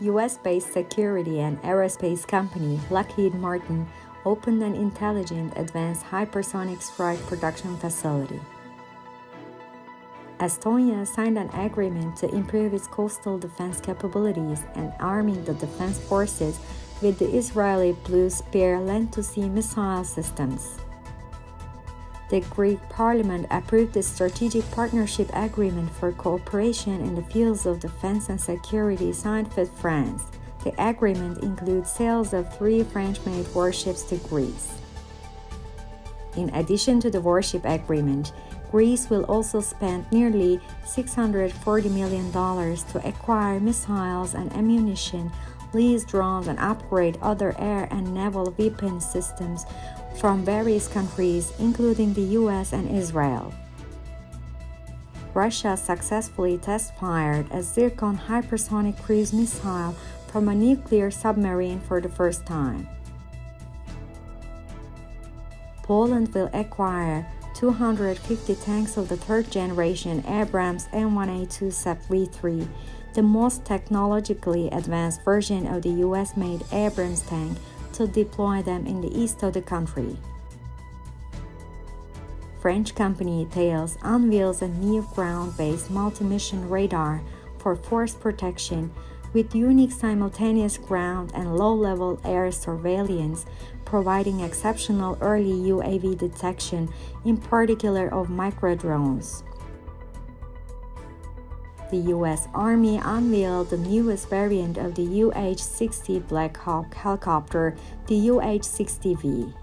US-based security and aerospace company Lockheed Martin opened an intelligent advanced hypersonic strike production facility. Estonia signed an agreement to improve its coastal defense capabilities and arming the defense forces with the Israeli Blue Spear land-to-sea missile systems. The Greek parliament approved the strategic partnership agreement for cooperation in the fields of defense and security signed with France. The agreement includes sales of 3 French-made warships to Greece. In addition to the warship agreement, Greece will also spend nearly $640 million to acquire missiles and ammunition, lease drones, and upgrade other air and naval weapon systems from various countries, including the US and Israel. Russia successfully test-fired a Zircon hypersonic cruise missile from a nuclear submarine for the first time. Poland will acquire 250 tanks of the third-generation Abrams M1A2 V3, the most technologically advanced version of the US-made Abrams tank, to deploy them in the east of the country. French company Thales unveils a new ground-based multi-mission radar for force protection with unique simultaneous ground and low-level air surveillance, providing exceptional early UAV detection, in particular of microdrones. The U.S. Army unveiled the newest variant of the UH-60 Black Hawk helicopter, the UH-60V.